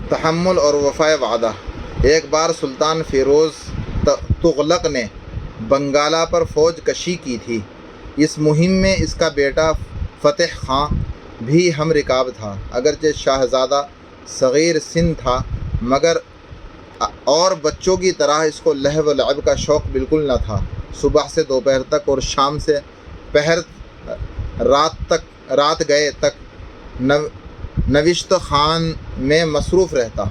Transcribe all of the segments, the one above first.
تحمل اور وفائے وعدہ۔ ایک بار سلطان فیروز تغلق نے بنگالہ پر فوج کشی کی تھی۔ اس مہم میں اس کا بیٹا فتح خاں بھی ہم رکاب تھا۔ اگرچہ شہزادہ صغیر سن تھا مگر اور بچوں کی طرح اس کو لہو و لعب کا شوق بالکل نہ تھا۔ صبح سے دوپہر تک اور شام سے پہر رات گئے تک نوشت خوان میں مصروف رہتا۔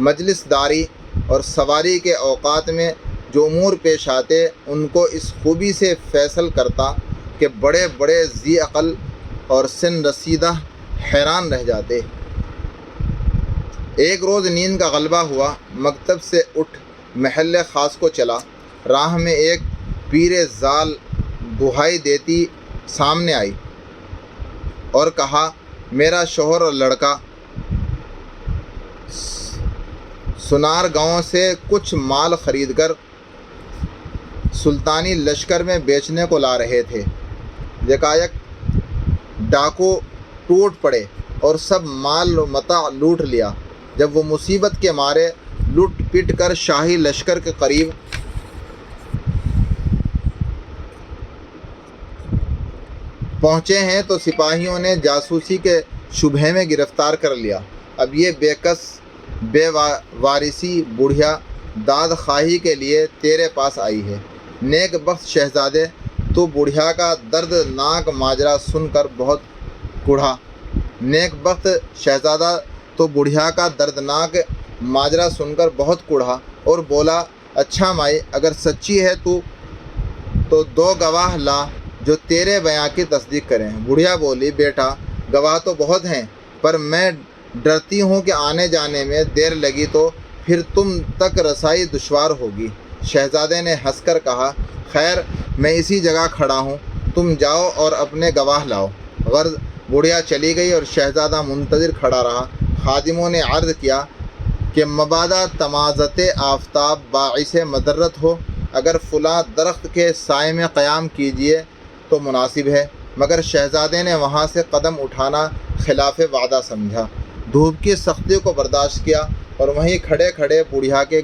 مجلس داری اور سواری کے اوقات میں جو امور پیش آتے ان کو اس خوبی سے فیصل کرتا کہ بڑے بڑے ذی عقل اور سن رسیدہ حیران رہ جاتے۔ ایک روز نیند کا غلبہ ہوا، مکتب سے اٹھ محل خاص کو چلا۔ راہ میں ایک پیر زال دہائی دیتی سامنے آئی اور کہا، میرا شوہر اور لڑکا سنار گاؤں سے کچھ مال خرید کر سلطانی لشکر میں بیچنے کو لا رہے تھے۔ یکایک ڈاکو ٹوٹ پڑے اور سب مال و متاع لوٹ لیا۔ جب وہ مصیبت کے مارے لٹ پٹ کر شاہی لشکر کے قریب پہنچے ہیں تو سپاہیوں نے جاسوسی کے شبہے میں گرفتار کر لیا۔ اب یہ بے کس بے وارثی بڑھیا داد خواہی کے لیے تیرے پاس آئی ہے۔ نیک بخت شہزادے، تو بڑھیا کا دردناک ماجرا سن کر بہت کوڑھا۔ نیک بخت شہزادہ تو بڑھیا کا دردناک ماجرا سن کر بہت کوڑھا اور بولا، اچھا مائی، اگر سچی ہے تو دو گواہ لا جو تیرے بیان کی تصدیق کریں۔ بڑھیا بولی، بیٹا گواہ تو بہت ہیں پر میں ڈرتی ہوں کہ آنے جانے میں دیر لگی تو پھر تم تک رسائی دشوار ہوگی۔ شہزادے نے ہنس کر کہا، خیر میں اسی جگہ کھڑا ہوں، تم جاؤ اور اپنے گواہ لاؤ۔ غرض بڑھیا چلی گئی اور شہزادہ منتظر کھڑا رہا۔ خادموں نے عرض کیا کہ مبادا تمازت آفتاب باعث مضرت ہو، اگر فلاں درخت کے سائے میں قیام کیجیے تو مناسب ہے، مگر شہزادے نے وہاں سے قدم اٹھانا خلاف وعدہ سمجھا۔ دھوپ کی سختی کو برداشت کیا اور وہیں کھڑے کھڑے بڑھیا کے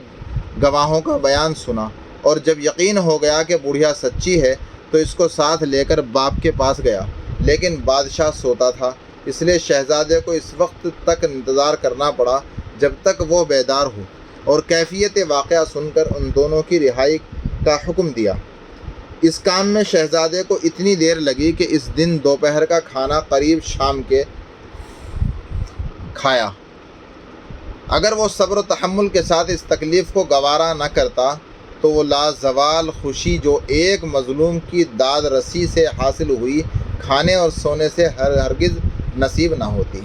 گواہوں کا بیان سنا، اور جب یقین ہو گیا کہ بڑھیا سچی ہے تو اس کو ساتھ لے کر باپ کے پاس گیا۔ لیکن بادشاہ سوتا تھا، اس لیے شہزادے کو اس وقت تک انتظار کرنا پڑا جب تک وہ بیدار ہو، اور کیفیت واقعہ سن کر ان دونوں کی رہائی کا حکم دیا۔ اس کام میں شہزادے کو اتنی دیر لگی کہ اس دن دوپہر کا کھانا قریب شام کے کھایا۔ اگر وہ صبر و تحمل کے ساتھ اس تکلیف کو گوارا نہ کرتا تو وہ لازوال خوشی جو ایک مظلوم کی داد رسی سے حاصل ہوئی، کھانے اور سونے سے ہرگز نصیب نہ ہوتی۔